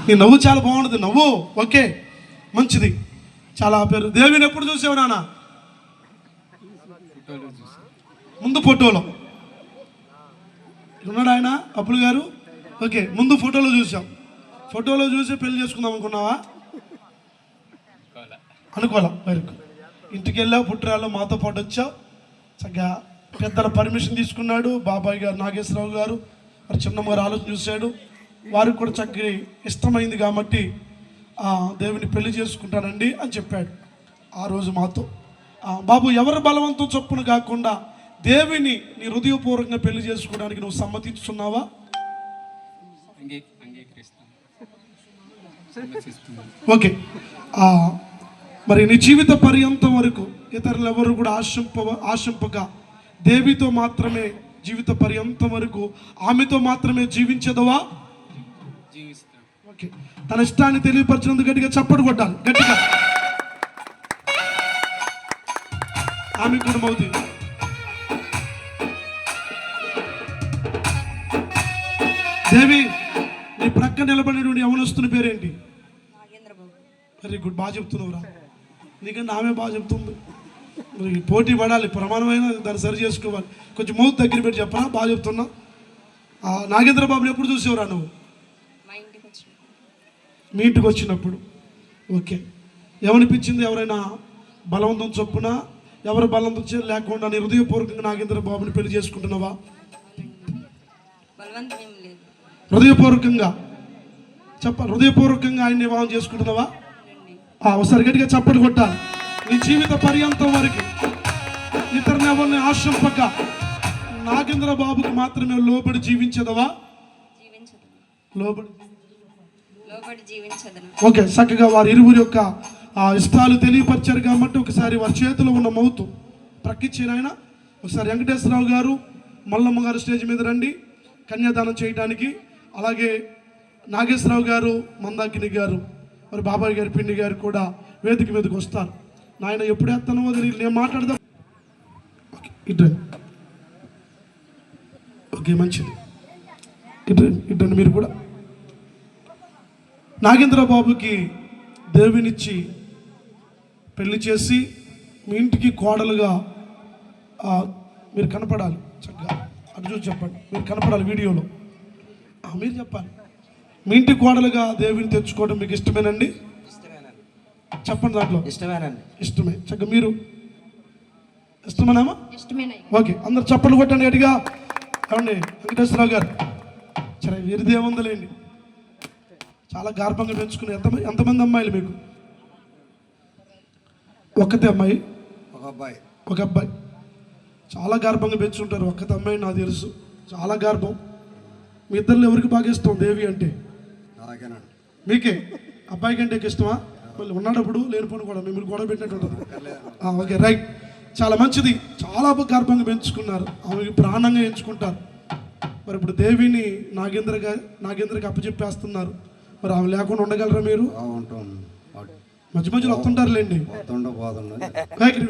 నీ నవ్వు చాలా బాగుంటుంది. నవ్వు ఓకే, మంచిది, చాలా పేరు. దేవిని ఎప్పుడు చూసావు నాన్న? ముందు ఫోటోలో ఉన్నాడు ఆయన, అప్పులు గారు. ఓకే, ముందు ఫోటోలో చూసాం. ఫోటోలో చూసి పెళ్లి చేసుకుందాం అనుకున్నావా? అనుకోవాలా. Very good. ఇంటికి వెళ్ళావు, పుట్టిరాళ్ళు మాతో పాటు వచ్చావు. చక్కగా పెద్దల పర్మిషన్ తీసుకున్నాడు. బాబాయ్ గారు నాగేశ్వరరావు గారు మరి చిన్నమ్మ గారు ఆలోచన చూశాడు. వారికి కూడా చక్కగా ఇష్టమైంది కాబట్టి దేవుని పెళ్లి చేసుకుంటానండి అని చెప్పాడు ఆ రోజు మాతో. బాబు, ఎవరి బలవంతం చొప్పున కాకుండా దేవుని నీ హృదయపూర్వకంగా పెళ్లి చేసుకోవడానికి నువ్వు సమ్మతిస్తున్నావా? ఓకే. మరి నీ జీవిత పర్యంతం వరకు ఇతరులు ఎవరు కూడా ఆశింపక దేవితో మాత్రమే జీవిత పర్యంతం వరకు ఆమెతో మాత్రమే జీవించదవా? ఓకే. తన ఇష్టాన్ని తెలియపరిచినందుకు గట్టిగా చప్పట్లు కొట్టాలి, గట్టిగా. ఆమె కూడా మౌతుంది. దేవి, నీ ప్రక్క నిలబడినటువంటి యవనస్తుని పేరేంటి? వెరీ గుడ్, బాగా చెప్తున్నావురా. నీకంటే ఆమె బాగా చెప్తుంది. మరి పోటీ పడాలి, ప్రమాణమైన దాన్ని సరి చేసుకోవాలి. కొంచెం మౌత్ దగ్గర పెట్టి చెప్పరా, బాగా చెప్తున్నా. నాగేంద్ర బాబుని ఎప్పుడు చూసేవరా నువ్వు? మీ ఇంటికి వచ్చినప్పుడు. ఓకే. ఏమనిపించింది? ఎవరైనా బలవంతం చొప్పున, ఎవరు బలవంతం లేకుండా నీ హృదయపూర్వకంగా నాగేంద్ర బాబుని పెళ్లి చేసుకుంటున్నావా? హృదయపూర్వకంగా చెప్పాలి. హృదయపూర్వకంగా ఆయన వివాహం చేసుకుంటున్నావా? ఒకసారి గట్టిగా చప్పట్లు కొట్టాలి. నీ జీవిత పర్యంతం వరకు ఇతరుని ఎవరిని ఆశింపక నాగేంద్ర బాబుకి మాత్రమే లోబడి జీవించదవా? ఓకే. చక్కగా వారి ఇరువురి యొక్క ఇష్టాలు తెలియపరిచారు కాబట్టి ఒకసారి వారి చేతిలో ఉన్న మౌతు ప్రక్కిచ్చిన ఆయన. ఒకసారి వెంకటేశ్వరరావు గారు, మల్లమ్మ గారు స్టేజ్ మీద రండి కన్యాదానం చేయడానికి. అలాగే నాగేశ్వరరావు గారు, మందాకిని గారు, మరి బాబాయ్ గారి పిండి గారు కూడా వేదిక మీదకి వస్తారు. నాయన ఎప్పుడు వేస్తానో తెలియదు, నేను మాట్లాడదాం. ఇటు ఓకే, మంచిది. ఇటు మీరు కూడా. నాగేంద్ర బాబుకి దేవునిచ్చి పెళ్లి చేసి మీ ఇంటికి కోడలుగా మీరు కనపడాలి. చక్కగా అటు చూసి చెప్పండి, మీరు కనపడాలి వీడియోలో. మీరు చెప్పాలి, మీ ఇంటి కోడలుగా దేవుని తెచ్చుకోవడం మీకు ఇష్టమేనండి? చెప్పండి. దాంట్లో ఇష్టమేనండి. ఇష్టమే. చక్కగా మీరు ఇష్టమేనామా? ఓకే. అందరు చప్పట్లు కొట్టండి గట్టిగా. ఏమండి వెంకటేశ్వరరావు గారు, సరే వీరిదేముందలేండి, చాలా గర్భంగా పెంచుకుని. ఎంతమంది అమ్మాయిలు మీకు? ఒక్కతే అమ్మాయి? ఒక అబ్బాయి. చాలా గర్భంగా పెంచుంటారు. ఒక్కతే అమ్మాయి నాకు తెలుసు, చాలా గర్భం. మీ ఇద్దరిలో ఎవరికి బాగా ఇష్టం దేవి అంటే? మీకే. అబ్బాయి కంటే ఇష్టమా? మళ్ళీ ఉన్నాడప్పుడు లేనిపోను కూడా మిమ్మల్ని గొడవ పెట్టినట్టు ఉంటుంది. Okay, right. చాలా మంచిది. చాలా గర్భంగా పెంచుకున్నారు, ఆమెకి ప్రాణంగా ఎంచుకుంటారు. మరి ఇప్పుడు దేవిని నాగేంద్రకి అప్పచెప్పేస్తున్నారు. మరి ఆమె లేకుండా ఉండగలరా మీరు? మధ్య మధ్యలో వస్తుంటారులేండి.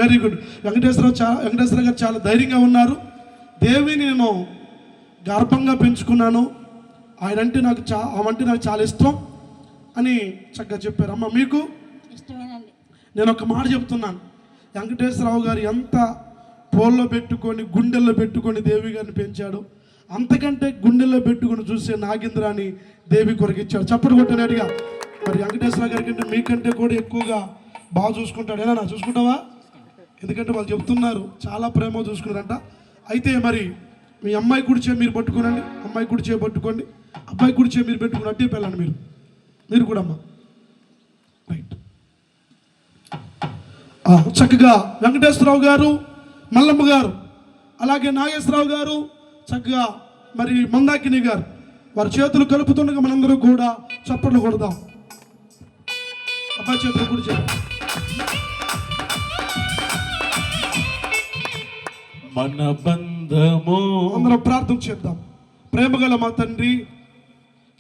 Very good. వెంకటేశ్వర గారు చాలా ధైర్యంగా ఉన్నారు. దేవిని నేను గర్భంగా పెంచుకున్నాను, ఆయనంటే ఆమంటే నాకు చాలా ఇష్టం అని చక్కగా చెప్పారు. అమ్మ మీకు? నేను ఒక మాట చెప్తున్నాను, వెంకటేశ్వరరావు గారు ఎంత పోల్లో పెట్టుకొని గుండెల్లో పెట్టుకొని దేవి గారిని పెంచాడు, అంతకంటే గుండెల్లో పెట్టుకొని చూసే నాగేంద్రాన్ని దేవి కొరకు ఇచ్చాడు. చప్పటి కొట్టినట్టుగా. మరి వెంకటేశ్వర గారి కంటే మీకంటే కూడా ఎక్కువగా బాగా చూసుకుంటాడు. ఎలా నా చూసుకుంటావా? ఎందుకంటే వాళ్ళు చెప్తున్నారు చాలా ప్రేమ చూసుకున్నారంట. అయితే మరి మీ అమ్మాయి కుడిచే మీరు పట్టుకోనండి, అమ్మాయి కుడిచే పట్టుకోండి, అబ్బాయి కుడిచే మీరు పెట్టుకుని అట్టే పెళ్ళండి. మీరు కూడా అమ్మ. రైట్. చక్కగా వెంకటేశ్వరరావు గారు, మల్లమ్మ గారు, అలాగే నాగేశ్వరరావు గారు, చక్కగా మరి మందాకిని గారు వారి చేతులు కలుపుతుండగా మనందరూ కూడా చప్పట్లు కొడదాం. అబ్బాయి చేతులు కూడా చేద్దాం. మన బంధము అందరం ప్రార్థన చేద్దాం. ప్రేమగల మా తండ్రి,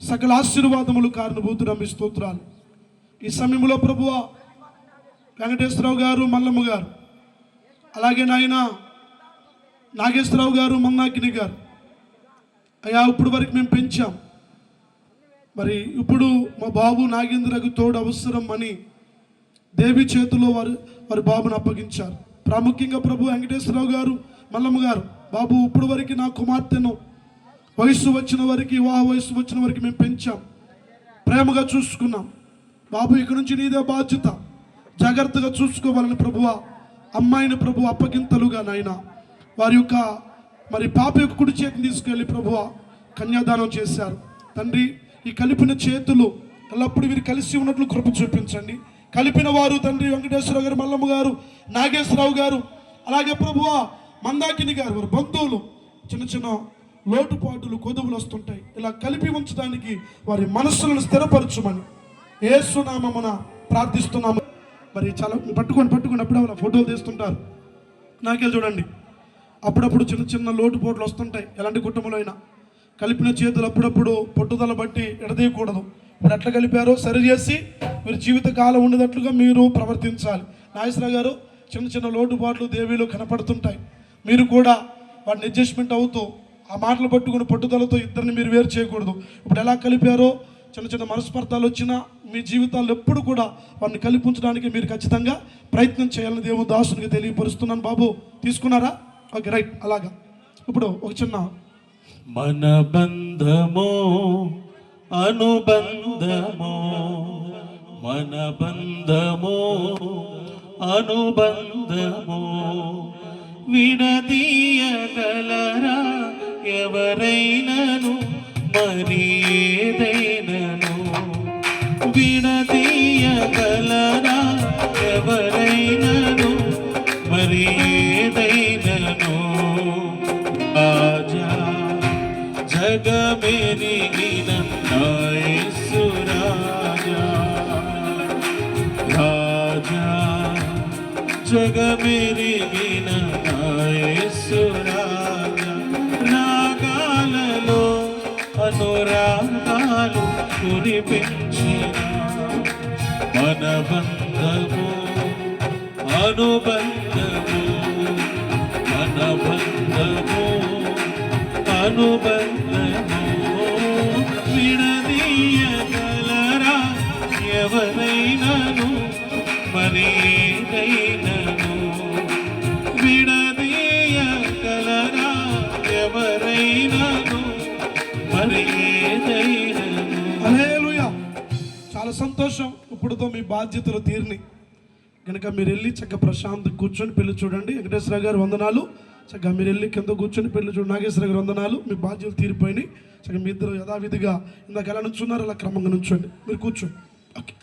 సకల ఆశీర్వాదములు కారణభూతుడా మీ స్తోత్రాలు. ఈ సమయంలో ప్రభువా వెంకటేశ్వరరావు గారు, మల్లమ్మ గారు, అలాగే నాయన నాగేశ్వరరావు గారు, మందాకిని గారు, అయ్యా ఇప్పుడు వరకు మేము పెంచాం, మరి ఇప్పుడు మా బాబు నాగేంద్రకు తోడు అవసరం అని దేవి చేతిలో వారి బాబును అప్పగించారు. ప్రాముఖ్యంగా ప్రభు వెంకటేశ్వరరావు గారు, మల్లమ్మ గారు, బాబు ఇప్పుడు వరకు నా కుమార్తెను వయస్సు వచ్చిన వరకు, వివాహ వయస్సు వచ్చిన వరకు మేము పెంచాం, ప్రేమగా చూసుకున్నాం. బాబు ఇక నుంచి నీదే బాధ్యత, జాగ్రత్తగా చూసుకోవాలని ప్రభువా అమ్మాయిని ప్రభు అప్పగింతలుగా నాయన వారి యొక్క మరి పాప యొక్క కుడి చేతిని తీసుకెళ్ళి ప్రభువా కన్యాదానం చేశారు. తండ్రి, ఈ కలిపిన చేతులు ఎల్లప్పుడూ వీరు కలిసి ఉన్నట్లు కృప చూపించండి. కలిపిన వారు తండ్రి వెంకటేశ్వరరావు గారు, మల్లమ్మ గారు, నాగేశ్వరరావు గారు, అలాగే ప్రభువా మందాకిని గారు, వారి బంధువులు చిన్న చిన్న లోటుపాటులు కొదువులు వస్తుంటాయి, ఇలా కలిపి ఉంచడానికి వారి మనస్సులను స్థిరపరచుమని యేసునామమున ప్రార్థిస్తున్నాము. మరి చాలా పట్టుకొని అప్పుడప్పుడు ఫోటోలు తీస్తుంటారు. నాకెళ్ళి చూడండి, అప్పుడప్పుడు చిన్న చిన్న లోటుపోట్లు వస్తుంటాయి. ఎలాంటి కుటుంబంలో అయినా కలిపిన చేతులు అప్పుడప్పుడు పట్టుదల బట్టి ఎడదీయకూడదు. ఇప్పుడు ఎట్లా కలిపారో సరి చేసి మీరు జీవితకాలం ఉండేటట్లుగా మీరు ప్రవర్తించాలి. నాగేశ్వరరావు గారు, చిన్న చిన్న లోటుపాట్లు దేవిలో కనపడుతుంటాయి, మీరు కూడా వాటిని అడ్జస్ట్మెంట్ అవుతూ ఆ మాటలు పట్టుకుని పట్టుదలతో ఇద్దరిని మీరు వేరు చేయకూడదు. ఇప్పుడు ఎలా కలిపారో చిన్న చిన్న మనస్పర్ధాలు వచ్చినా మీ జీవితాల్లో ఎప్పుడు కూడా వాటిని కలిపి ఉంచడానికి మీరు ఖచ్చితంగా ప్రయత్నం చేయాలని దేవుని దాసునికి తెలియపరుస్తున్నాను. బాబు తీసుకున్నారా? Okay, right. అలాగా ఇప్పుడు ఒక చిన్న మన బంధమో అనుబంధమో, మన బంధమో అనుబంధమో, విడదీయగలరా ఎవరైనను మరి ఏదైనను, విడదీయగలరా ఎవరైనను మరి ఏదైనను. రాజా జగమెరిగిన నా యేసు రాజా, రాజా జగమెరిగిన నా యేసు రాజా, రాగాలలో అనురాగాలు కురిపించిన మన బంధము అనుబంధము, మన బంధము అనుబంధము, విడదీయగలరా ఎవరైనను మరి ఏదైనను, విడదీయగలరా ఎవరైనను మరి ఏదైనను. హల్లెలూయా. చాలా సంతోషం. ఇప్పుడుతో మీ బాధ్యతలు తీరిని కనుక మీరు వెళ్ళి చక్కగా ప్రశాంత్ కూర్చొని పెళ్లి చూడండి. వెంకటేశ్వర గారు వందనాలు. చక్కగా మీరు వెళ్ళి కింద కూర్చొని పెళ్లి చూడండి. నాగేశ్వర గారు వందనాలు. మీ బాధ్యతలు తీరిపోయినాయి. చక్కగా మీ ఇద్దరు యథావిధిగా ఇందాక ఎలా నుంచున్నారు అలా క్రమంగా నుంచోండి. మీరు కూర్చోండి. ఓకే,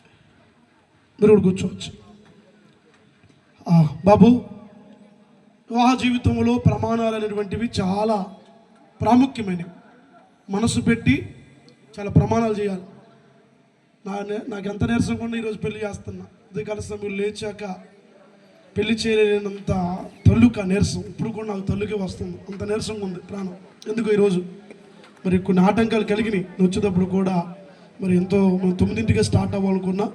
మీరు కూడా కూర్చోవచ్చు. బాబు, వివాహ జీవితంలో ప్రమాణాలు అనేటువంటివి చాలా ప్రాముఖ్యమైనవి. మనసు పెట్టి చాలా ప్రమాణాలు చేయాలి. నాకు ఎంత నీరసంగా ఉన్నా ఈరోజు పెళ్లి చేస్తున్నా. ఉదయకాల సమయంలో లేచాక పెళ్లి చేయలేనంత తల్లుక నీరసం. ఇప్పుడు కూడా నాకు తల్లుకే వస్తుంది, అంత నీరసంగా ఉంది ప్రాణం. ఎందుకు ఈరోజు మరి కొన్ని ఆటంకాలు కలిగినాయి. వచ్చేటప్పుడు కూడా మరి ఎంతో 9ంటికే స్టార్ట్ అవ్వాలనుకున్నా,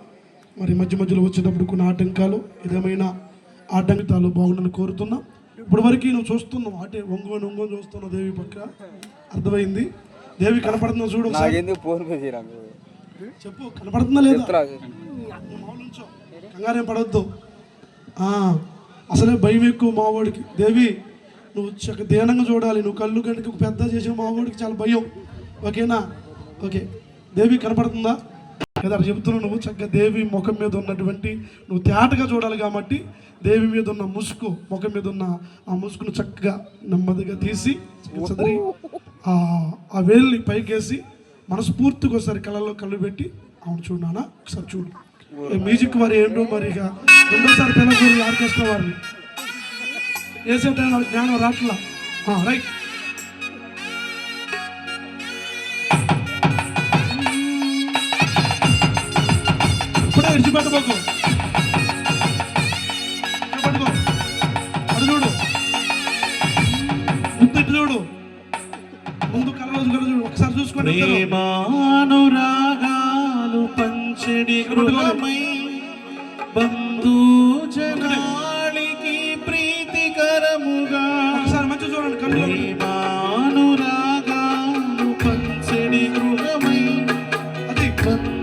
మరి మధ్య మధ్యలో వచ్చేటప్పుడు కొన్ని ఆటంకాలు, ఏదేమైనా ఆటంకాలు బాగుండని కోరుతున్నా. ఇప్పుడు వరకు నువ్వు చూస్తున్నావు అటే ఒంగోని చూస్తున్నావు దేవి పక్క. అర్థమైంది? దేవి కనపడుతుందా చూడు, చెప్పు కనపడుతుందా లేదా? కంగారేం పడవద్దు. అసలే భయం ఎక్కువ మావాడికి. దేవి నువ్వు ధ్యానంగా చూడాలి. నువ్వు కళ్ళు గంటకి పెద్ద చేసిన మావాడికి చాలా భయం. ఓకేనా? ఓకే. దేవి కనపడుతుందా కదా చెబుతున్నావు. నువ్వు చక్కగా దేవి ముఖం మీద ఉన్నటువంటి నువ్వు తేటగా చూడాలి కాబట్టి దేవి మీద ఉన్న ముసుగు, ముఖం మీద ఉన్న ఆ ముసుగును చక్కగా నెమ్మదిగా తీసి చదిరి ఆ వేల్ని పైకేసి మనస్ఫూర్తిగా ఒకసారి కళ్ళలో కళ్ళు పెట్టి అవును చూడనా ఒకసారి చూడు. మ్యూజిక్ మరి ఏంటో మరి ఇక రెండోసారి పిల్లలు ఆర్కెస్ట్రా వారిని వేసేట జ్ఞానం రాట్లా. రైట్. ఇప్పుడే విడిచిపెట్టబోకు. పట్టుకో, అది చూడు, ముందు ఇటు చూడు, ముందు కళ్ళలో చూడు, ఒకసారి చూసుకోండి. ప్రేమానురాగాలు పంచడి గృహమై బంధుజనాళికి ప్రీతికరముగా. ఒకసారి మంచి చూడండి. ప్రేమానురాగాలు పంచడి గృహమై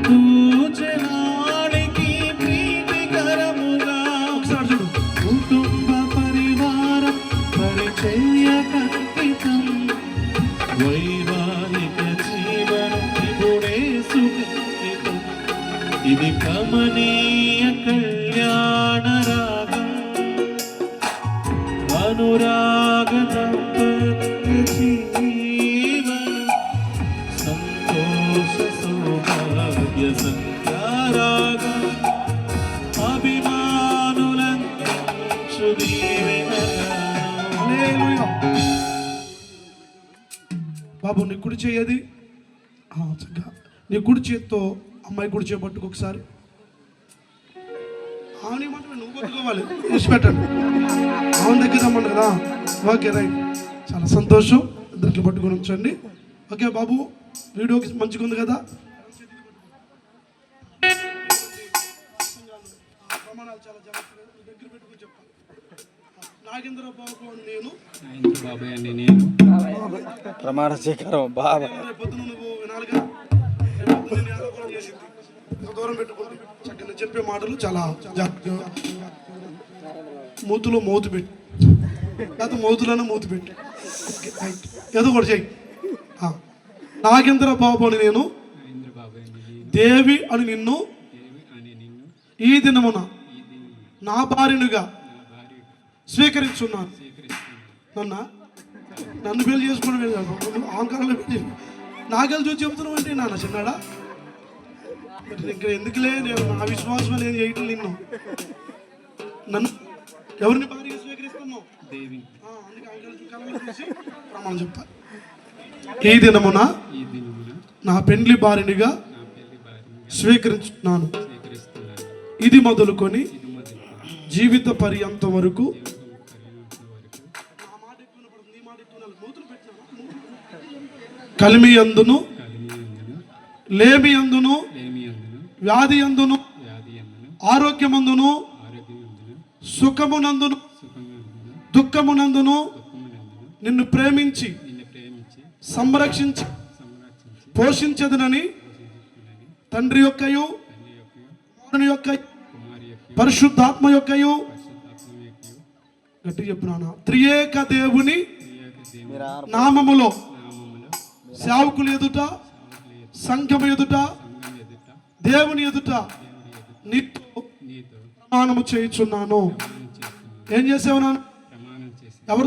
పూజనాడికి ప్రీతికరముగా ఒకసారి చూడు. కుటుంబ పరివారం పరిచర్య కంకితం వైవాహిక జీవనం ఇప్పుడే సుఖంకితం ఇది కమనీయ కళ్యాణ రాగం అనురాగ దాంపత్య జీవనం సంతోష సౌభాగ్య సంధ్యారాగం అభిమానులంచు దీవెనగానం. హల్లెలూయా. బాబు నీ కుడి చేయది చక్కగా నీ కుడి చేత్తో అమ్మాయి కుడి చేపట్టుకు ఒకసారి. ఆమె మాట నువ్వు కొట్టుకోవాలి, వేసి పెట్టండి. ఆమె దగ్గర రమ్మను కదా. ఓకే రైట్, చాలా సంతోషం. ఇద్దరు పట్టుకొని ఉంచండి. ఓకే బాబు, వీడియోకి మంచిగా ఉంది కదా. ప్రమాణాలు చాలా జాగ్రత్తగా దగ్గర పెట్టుకుని చెప్పాలి. నాగేంద్ర బాబు అని నేను బాబాయ్ అండి నేను ప్రమాణ స్వీకారం బాబా రేపు పొద్దున నువ్వు వినాలిగా. రేపు పొద్దున నేను ఆలోచన చేసింది ఇంత దూరం పెట్టుకుంది. చక్కగా చెప్పే మాటలు చాలా జాగ్రత్తగా. మూతులో మౌతు పెట్టు, లేకపోతే మౌతులోనే మూతు పెట్టు. Okay, right. ఏదో కూడా చెయ్యి. నాగేంద్ర బాబు అని నేను దేవి అని నిన్ను ఈ దినమున నా భార్యనుగా స్వీకరించున్నాను. నన్ను పెళ్లి చేసుకోవడం అహంకారంలో పెళ్లి నాగలు చూసి చెబుతున్నావు అంటే నాన్న చిన్నాడా. ఇంకా ఎందుకులే, నేను నా విశ్వాసం నేను చేయటం. నన్ను ఎవరిని భార్యగా స్వీకరిస్తున్నావు? అందుకే అంకలు చూసి ప్రమాణం చెప్తాను. ఈ దినమున నా పెండ్లి భార్యనిగా స్వీకరించున్నాను. ఇది మొదలుకొని జీవిత పర్యంతం వరకు కలిమి అందును లేమి అందును వ్యాధి అందును ఆరోగ్యమందును సుఖమునందును దుఃఖమునందును నిన్ను ప్రేమించి సంరక్షించి పోషించదునని తండ్రి యొక్కయు కుమారుని యొక్క పరిశుద్ధాత్మ యొక్కయు గట్టి చెప్పున్నాను త్రియేక దేవుని నామములో సేవకులు ఎదుట సంఘం ఎదుట దేవుని ఎదుట నీతో ప్రమాణము చేయుచున్నాను. ఏం చేసావు నాన్న?